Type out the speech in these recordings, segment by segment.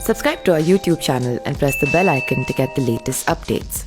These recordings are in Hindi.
Subscribe to our YouTube channel and press the bell icon to get the latest updates.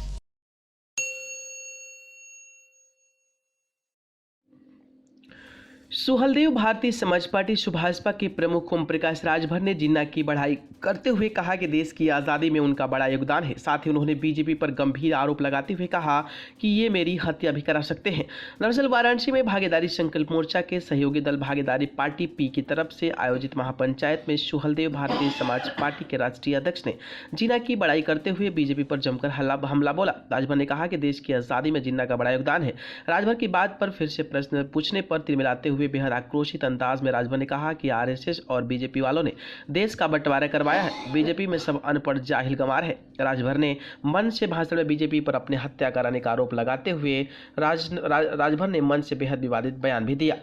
Suheldev Bharatiya Samaj party Subhaspa के प्रमुख ओम प्रकाश राजभर ने जिन्ना की बढ़ाई करते हुए कहा कि देश की आज़ादी में उनका बड़ा योगदान है। साथ ही उन्होंने बीजेपी पर गंभीर आरोप लगाते हुए कहा कि ये मेरी हत्या भी करा सकते हैं। दरअसल वाराणसी में भागीदारी संकल्प मोर्चा के सहयोगी दल भागीदारी पार्टी पी की तरफ से आयोजित महापंचायत में सुहलदेव भारतीय समाज पार्टी के राष्ट्रीय अध्यक्ष ने जिन्ना की बढ़ाई करते हुए बीजेपी पर जमकर हमला बोला। राजभर ने कहा कि देश की आज़ादी में जिन्ना का बड़ा योगदान है। राजभर की बात पर फिर से प्रश्न पूछने पर तिलमिलाते हुए बेहद आक्रोशित अंदाज में राजभर ने कहा कि आरएसएस और बीजेपी वालों ने देश का बंटवारा करवाया है। बीजेपी में सब अनपढ़ जाहिल गंवार है। राजभर ने मंच से भाषण में बीजेपी पर अपने हत्या कराने का आरोप लगाते हुए राजभर ने मंच से बेहद विवादित बयान भी दिया।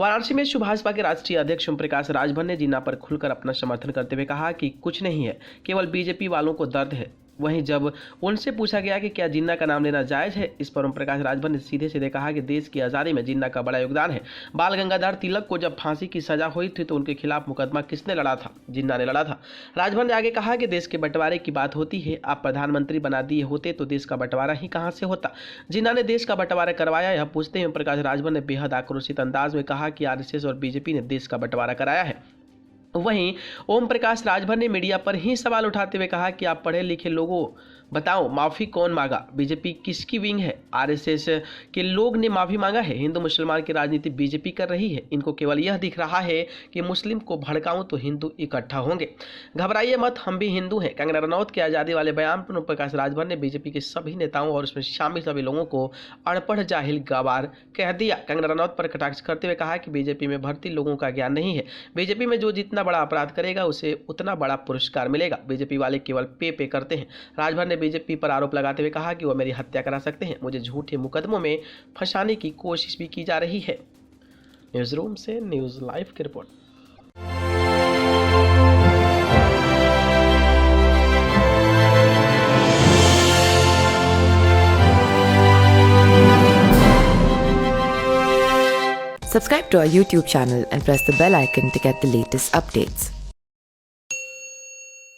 वाराणसी में सुभाषपा के राष्ट्रीय अध्यक्ष ओम प्रकाश राजभर ने जिन्ना पर खुलकर अपना समर्थन करते हुए कहा कि कुछ नहीं है, केवल बीजेपी वालों को दर्द है। वहीं जब उनसे पूछा गया कि क्या जिन्ना का नाम लेना जायज़ है, इस पर ओम प्रकाश राजभर ने सीधे सीधे कहा कि देश की आज़ादी में जिन्ना का बड़ा योगदान है। बाल गंगाधर तिलक को जब फांसी की सजा हुई थी तो उनके खिलाफ मुकदमा किसने लड़ा था? जिन्ना ने लड़ा था। राजभर ने आगे कहा कि देश के बंटवारे की बात होती है, आप प्रधानमंत्री बना दिए होते तो देश का बंटवारा ही कहाँ से होता? जिन्ना ने देश का बंटवारा करवाया, यह पूछते हुए ओम प्रकाश राजभर ने बेहद आक्रोशित अंदाज में कहा कि आरएसएस और बीजेपी ने देश का बंटवारा कराया है। वहीं ओम प्रकाश राजभर ने मीडिया पर ही सवाल उठाते हुए कहा कि आप पढ़े लिखे लोगों बताओ, माफ़ी कौन मांगा? बीजेपी किसकी विंग है? आरएसएस के लोग ने माफ़ी मांगा है। हिंदू मुसलमान की राजनीति बीजेपी कर रही है। इनको केवल यह दिख रहा है कि मुस्लिम को भड़काऊं तो हिंदू इकट्ठा होंगे। घबराइए मत, हम भी हिंदू हैं। कंगना रनौत के आज़ादी वाले बयान पर ओम प्रकाश राजभर ने बीजेपी के सभी नेताओं और उसमें शामिल सभी लोगों को अनपढ़ जाहिल गंवार कह दिया। कंगना रनौत पर कटाक्ष करते हुए कहा कि बीजेपी में भर्ती लोगों का ज्ञान नहीं है। बीजेपी में जो जितना बड़ा अपराध करेगा उसे उतना बड़ा पुरस्कार मिलेगा। बीजेपी वाले केवल पे करते हैं। राजभर ने बीजेपी पर आरोप लगाते हुए कहा कि वो मेरी हत्या करा सकते हैं। मुझे झूठे मुकदमों में फंसाने की कोशिश भी की जा रही है। न्यूज रूम से न्यूज लाइव की report. Subscribe to our YouTube channel and press the bell icon to get the latest updates.